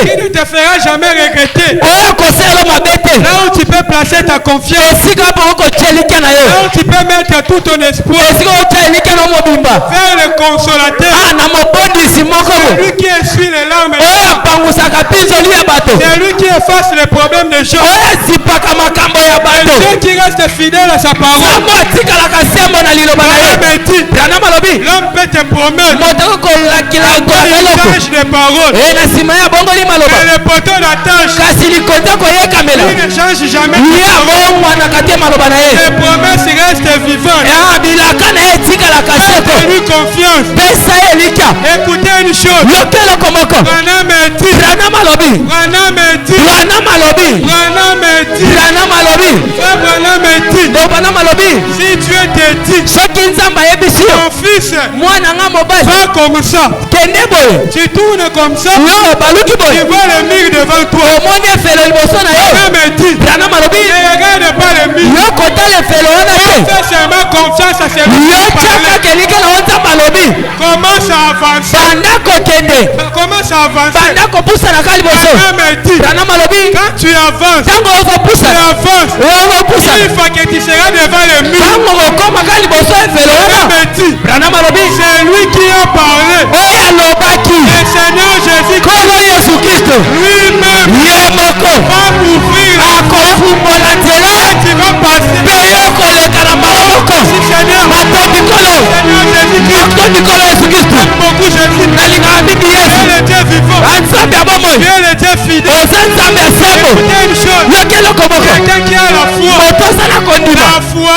Il ne te fera jamais regretter. Là où tu peux placer ta confiance. Là où tu peux mettre tout ton espoir. Vers le consolateur. Celui qui essuie les larmes. C'est lui qui efface les problèmes des gens. Celui qui reste fidèle à sa parole. L'homme peut te promettre. Il change de parole. Mais le porteur d'attache, il ne change jamais de parole. Les promesses restent vivantes. Fais-lui confiance. Écoutez une chose. Branham si Dieu te dit, ton fils, va comme ça. Tu tournes comme ça. Tu vois le mur devant toi. Branham dit, ne regarde pas le mur. Fais seulement confiance à celui qui parle. Commence à avancer. Commence à avancer. Branham dit, quand tu avances, il faut que tu seras devant le mur. C'est lui qui a parlé. Le Seigneur Jésus-Christ lui-même va ouvrir la porte. Tu vas passer. Seigneur Jésus-Christ, beaucoup Jésus. Il est Dieu vivant. Il est Dieu fidèle. Une chose, quelqu'un qui a la foi. La foi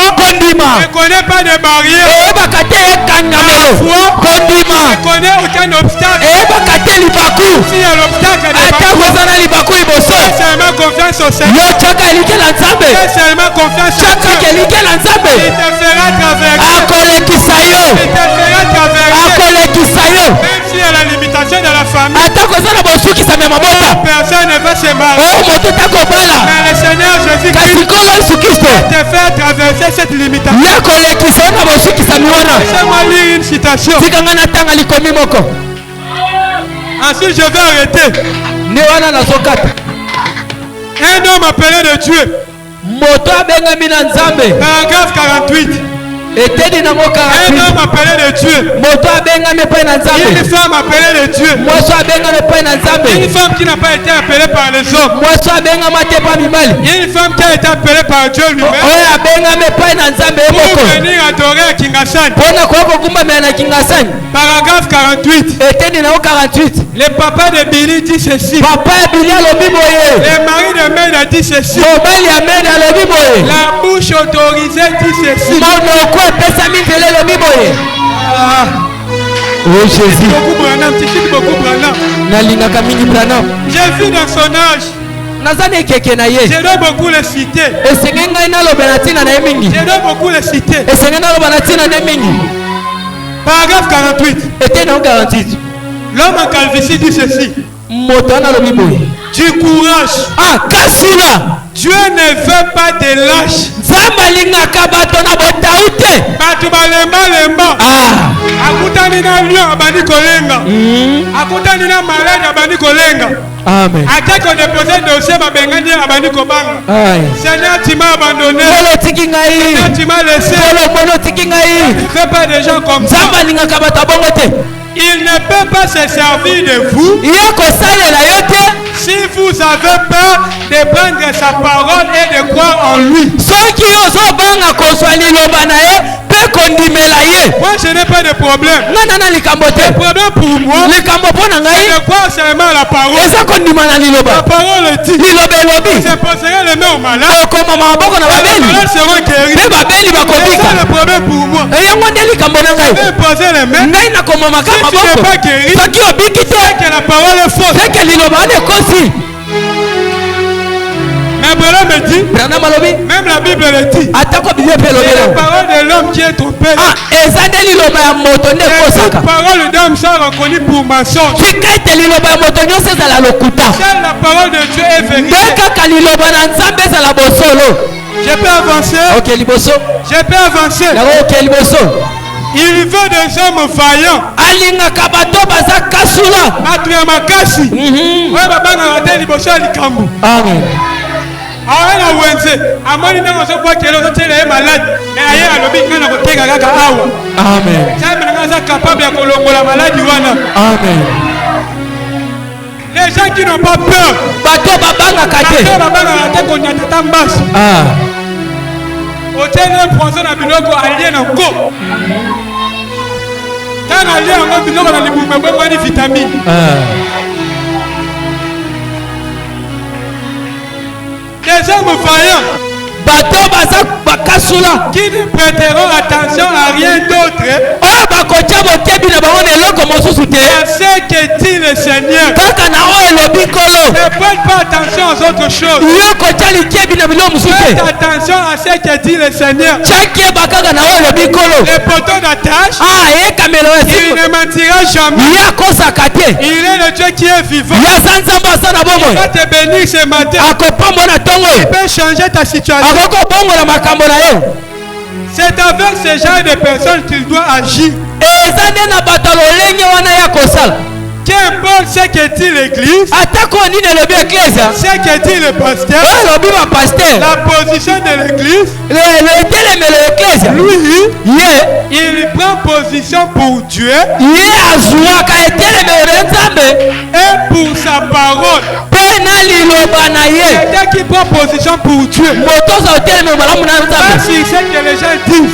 ne connaît pas de barrière. La foi ne connaît aucun obstacle. S'il y a l'obstacle, fais seulement confiance au Seigneur. Fais seulement confiance au Seigneur. Il te fera traverser. Il te fera traverser. Même s'il y a la limitation de la famille, personne ne va se marier. Mais le Seigneur Jésus-Christ va te faire traverser cette limitation. Laissez-moi lire une citation. Ensuite, je vais arrêter. Un homme appelé de Dieu. Paragraphe 48. Un homme appelé de Dieu. Une femme appelée de Dieu. Une femme qui n'a pas été appelée par les hommes. Une femme qui a été appelée par Dieu lui-même pour venir adorer à Kingasani. Paragraphe 48. Le papa de Billy dit ceci. Le mari de Mène a dit ceci. La bouche autorisée dit ceci.
Oh Jésus.
J'ai vu dans son âge. Je dois beaucoup le citer. Je dois beaucoup le citer. Paragraphe 48. L'homme en calvitie dit ceci. Du courage. Dieu ne veut pas de lâches. Batu balemba. Akutani na lion abandi kolenga. Akutani na malade abandi kolenga.
Amen.
À qui qu'on déposait dossier ma bengani abani kobanga. Seigneur, tu m'as abandonné. Seigneur, tu m'as laissé. Ne fais pas des gens comme ça. Il ne peut pas se servir de vous si vous avez peur de prendre sa parole et de croire en lui. Moi je n'ai pas de problème. Le problème pour moi, c'est de croire seulement la parole. La parole dit, j'imposerai les mains aux malades, les malades seront guéris. C'est ça le problème pour moi. Je vais imposer les mains. Si tu n'es pas guéri, c'est que la parole est fausse. Mais Branham me dit, même la Bible le dit, c'est la parole de l'homme qui est trompé. Et toute parole d'homme sont reconnues pour mensonge. Seule la parole de Dieu est vérité. Je peux avancer. Je peux avancer. Il veut des hommes vaillants. Amen. Les gens qui n'ont pas peur. Les hommes vaillants qui ne prêteront attention à rien d'autre à ce que dit le Seigneur. Ne prête pas attention aux autres choses. Faites attention à ce que dit le Seigneur. Le poteau d'attache, il ne mentira jamais. Il est le Dieu qui est vivant. Il va te bénir ce matin. Il peut changer ta situation. C'est avec ce genre de personnes qu'il doit agir. Qu'importe ce que dit l'église, ce que dit le pasteur, la position de l'église, lui, il prend position pour Dieu et pour sa parole. Quelqu'un qui prend position pour Dieu, pas si c'est que les gens disent,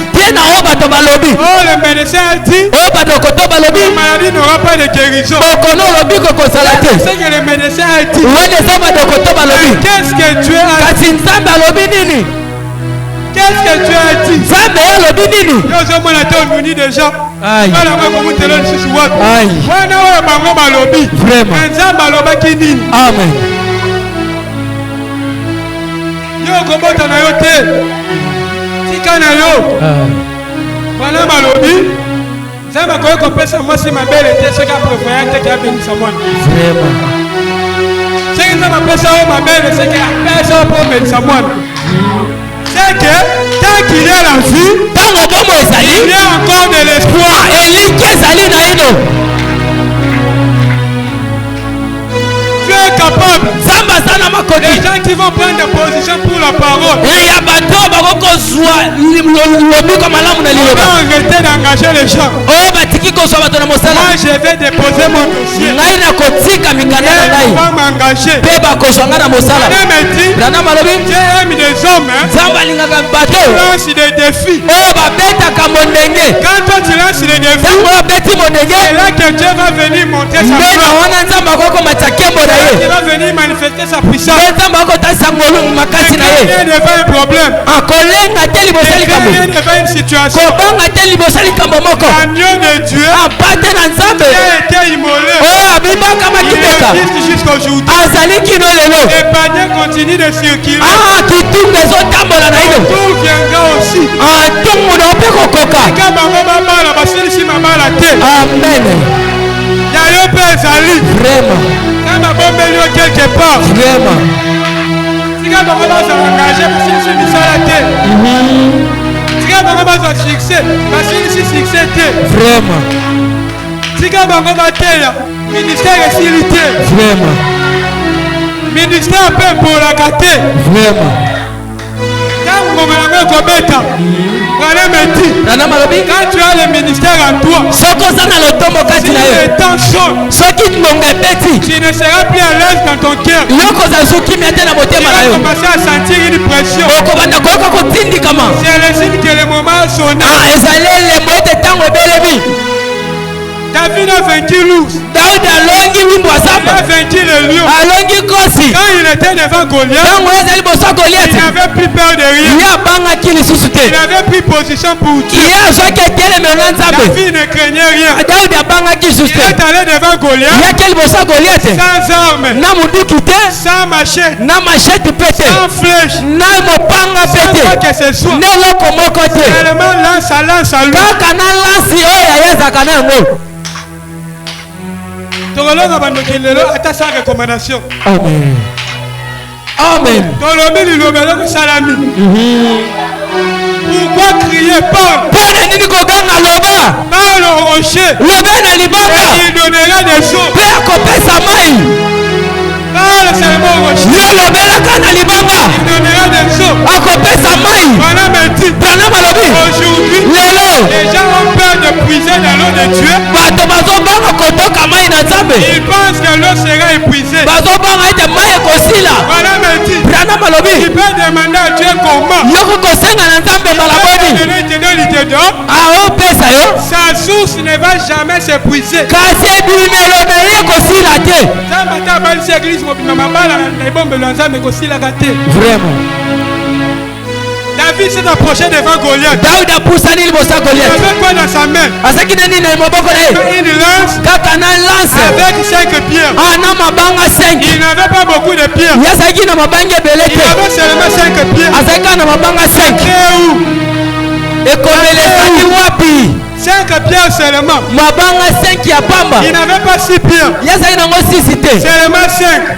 oh le médecin a dit, la maladie n'aura pas de guérison. C'est que le médecin a dit. Qu'est-ce que Dieu a dit? Qu'est-ce que Dieu a dit? Nous sommes là unis des gens. Amen. Yo komota na yo te. Tika na yo. Wana malobi. Zama koyo kopesa mwasi mabele te soka préféré te ka benisa mwana. Vraiment. C'est que zama pesa o mabele c'est que pesa o pour benisa mwana. C'est que tant qu'il y a la vie, il y a encore de l'espoir. Tu es capable. Les gens qui vont prendre des positions pour la parole. On va arrêter d'engager les gens. Moi je vais déposer mon dossier. On va m'engager. Dieu aime des hommes qui lancent des défis. Quand toi tu lances des défis, c'est là que Dieu va venir montrer sa gloire. Il va venir manifester sa puissance. Il vient devant un problème. Il vient devant une situation. L'agneau de Dieu qui a été immolé. Il existe jusqu'aujourd'hui. Les paniers continuent de circuler. Tout viendra aussi. Amen. Yayo Bezali. Vraiment. Quand ma bombe est quelque part. Vraiment. Si quand ma bombe va s'engager, parce que je suis à la tête. Si quand ma bombe va succès, parce que je suis succès. Vraiment. Si quand ma bombe va terre, ministère est silité. Vraiment. Ministère peut pour la gâter.
Vraiment.
Quand tu as le ministère en toi, si le temps chaud, tu ne seras plus à l'aise dans ton cœur. Tu vas commencer à sentir une pression. C'est le signe que le moment a sonné. David a vaincu l'ours. Il a vaincu le lion. Quand il était devant Goliath, il n'avait plus peur de rien. Il avait pris position pour Dieu. David ne craignait rien. Il est allé devant Goliath sans armes, sans machette, sans flèche, sans quoi que ce soit. Seulement lance à lui. Recommandation.
Amen. Amen.
Pourquoi crier Paul? Par le rocher, il donnera des choses. Parle seulement au rocher, il donnera des choses. Voilà aujourd'hui, les gens ont peur de puiser dans l'eau de Dieu. Ils pensent que l'eau sera épuisée. Voilà maintenant, il peut demander à Dieu comment. Sa source ne va jamais s'épuiser.
Vraiment.
David s'est approché devant Goliath. Il avait quoi dans sa main? Une lance avec 5 pierres. Il n'avait pas beaucoup de pierres. Il avait seulement 5 pierres. Et 5 pierres seulement. Il n'avait pas 6 pierres. Seulement 5.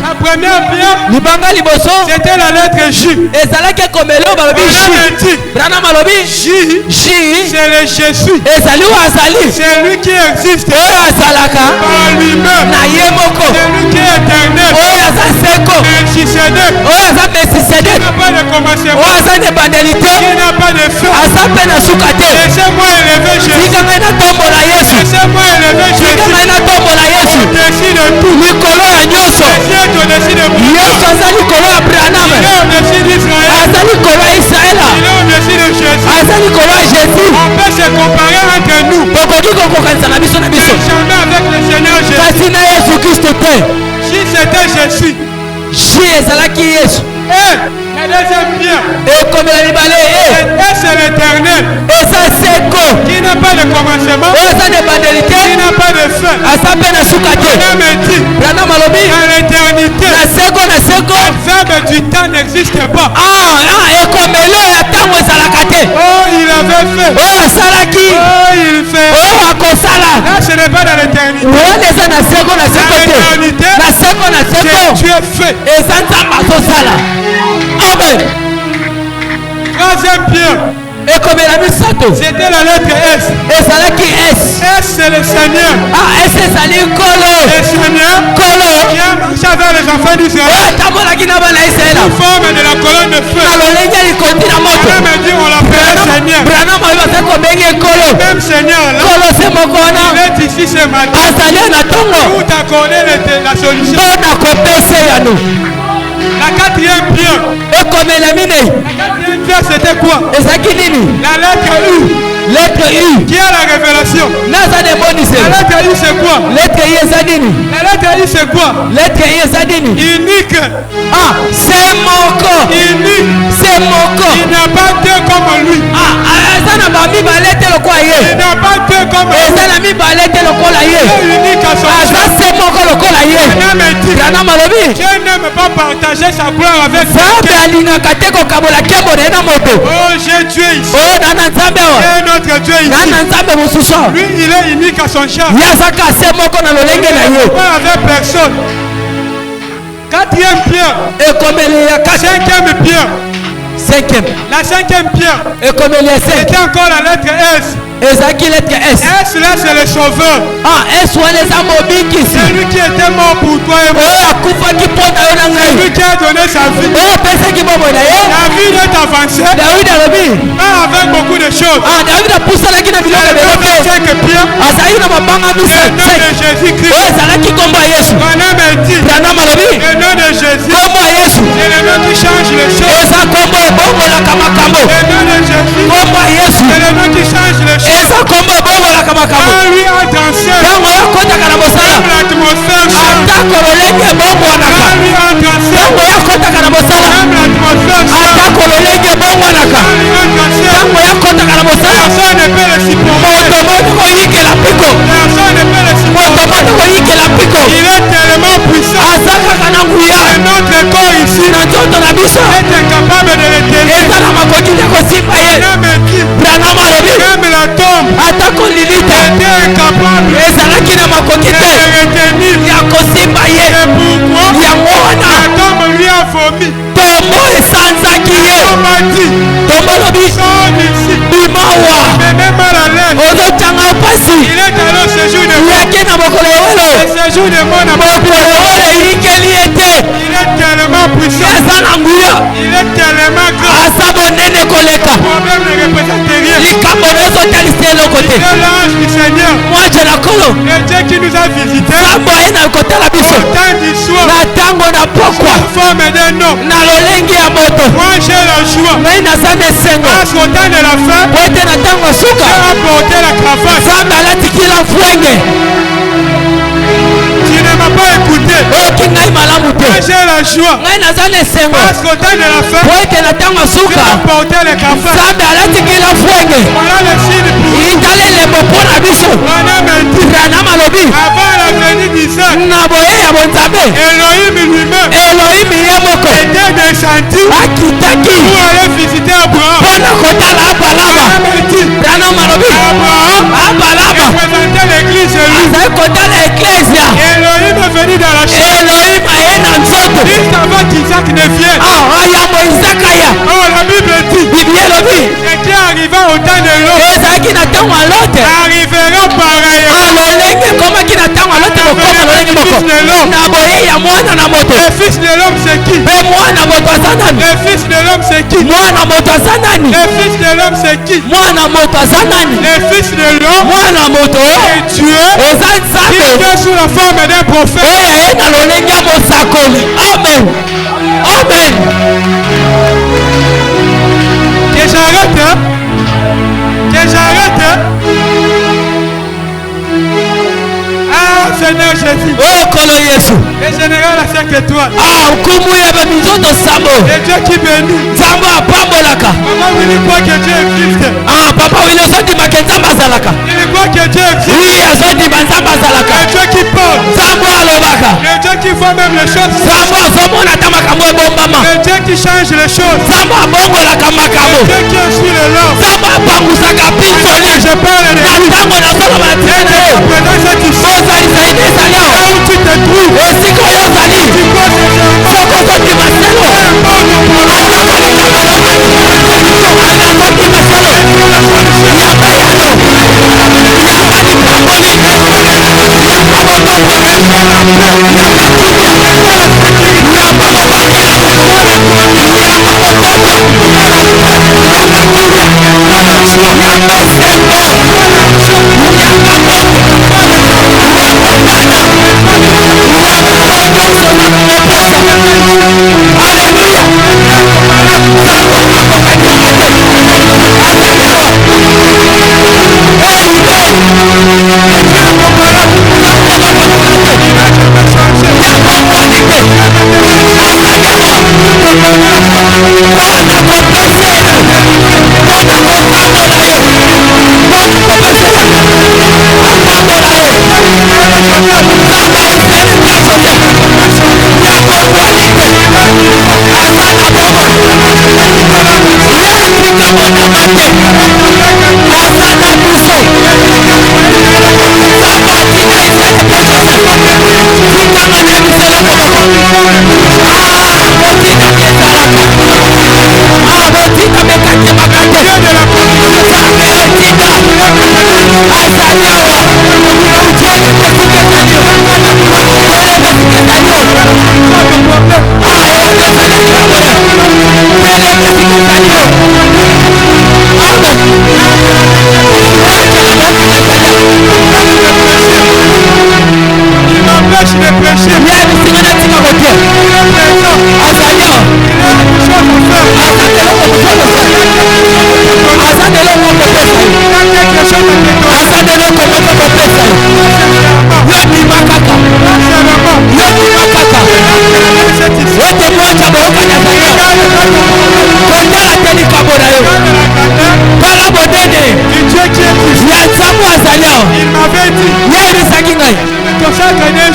La première pierre, c'était la lettre J. J, c'est le Jésus. C'est lui qui existe par lui-même. C'est lui qui est éternel. Melchisédek, qui n'a pas de commencement, qui n'a pas de fin. Laissez-moi élever Jésus. Laissez-moi élever Jésus. Au-dessus de tout. Jésus est au-dessus de moi. Il est au-dessus d'Israël. Il est au-dessus de Jésus. On peut se comparer entre nous, mais jamais avec le Seigneur Jésus. Si c'était Jésus, la deuxième pierre, c'est l'éternel, qui n'a pas de commencement, qui n'a pas de fin. Dieu me dit, dans l'éternité, le verbe du temps n'existe pas. Oh, il avait fait. Oh, il fait. Là, ce n'est pas dans l'éternité. Tu es fait.
Amen.
Troisième pierre, c'était la lettre S. S, c'est le Seigneur. Le Seigneur qui a marché avec les enfants d'Israël sous forme de la colonne de feu. Même Dieu, on l'appelle Seigneur. Même Seigneur là, il est ici ce matin pour t'accorder la solution. La quatrième pierre, c'était quoi? La lettre U. Qui a la révélation? La lettre U c'est quoi? La lettre U c'est quoi? Unique. Il n'a pas deux comme lui. Il n'a pas deux comme lui. Il est unique à son genre. Dieu n'aime pas partager sa gloire avec quelqu'un. Oh, j'ai Dieu ici. Notre Dieu ici. Lui, il est unique à son genre. Il ne pas avec personne. Quatrième pierre. Cinquième pierre.
cinquième.
La cinquième pierre.
Et comme il est cinq.
C'était encore la lettre S.
Ezaki lettre S.
S là c'est le sauveur.
Ah, S ou les amobiki.
C'est lui qui était mort pour toi et moi. C'est lui qui a donné sa vie.
La
vie est avancée. Pas avec beaucoup de choses.
Ah, David a poussé la guinée.
Il a donné 5 pierres.
Le nom
de Jésus-Christ. Mon âme est dit. Le nom de Jésus. C'est le nom qui change les choses. Le nom de Jésus. C'est le nom qui change les choses. Quand lui a dansé, l'atmosphère change. Quand lui a dansé, personne ne peut le supporter. Il est tellement puissant. Et notre corps ici est incapable de le tenir. Même la tombe était incapable de le retenir. Et pourquoi la tombe lui a vomi. On m'a dit, sors d'ici. Mais même à la lettre, il est allé au séjour de mort. Le séjour de mort n'a pas pu. Il est tellement puissant. Il est tellement grand. Le problème ne représente rien. C'est l'ange du Seigneur. Le Dieu qui nous a visités. Au temps du soir. Sous forme d'un nom. Moi j'ai la joie. Parce qu'au temps de la fin, Dieu a porté la cravate. Tu ne m'as pas écouté. Moi j'ai la joie. Parce qu'au temps de la fin, Dieu a porté la cravate. Voilà le signe pour nous. Mon âme est dit. Avant la venue d'Isaac, Elohim lui-même était descendu pour aller visiter Abraham. Abraham représentait l'église de lui. Elohim est venu dans la chambre. Juste avant qu'Isaac ne vienne. Oh, la Bible dit. Ce qui arriva au temps de l'autre arrivera pareillement. Le fils de l'homme c'est qui? Le fils de l'homme c'est qui? Le fils de l'homme c'est qui? Le fils de l'homme est Dieu qui vient sous la forme d'un prophète.
Amen. Amen.
Que j'arrête, hein? Que j'arrête, hein? Ah, Seigneur Jésus. Le général a 5 étoiles. Et Dieu qui bénit. Maman, il croit que Dieu existe.
Papa, il croit que Dieu existe.
Il croit que Dieu existe.
Le
Dieu qui parle. Le Dieu qui voit même les choses. Le Dieu qui change les choses. Le Dieu qui est sur le long. Je parle de lui. Et de la présence qui sort. Là où tu te trouves. Tu crois que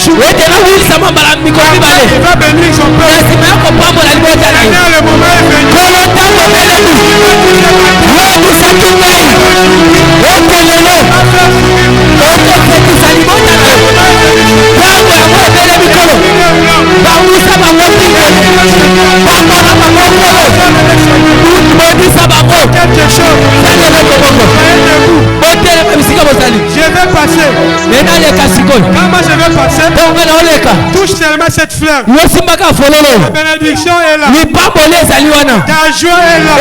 jours. Il va bénir son peuple. Seigneur, le moment est venu. Je vais passer. Comment je vais passer? Touche seulement cette fleur. La bénédiction est là. Ta joie est là.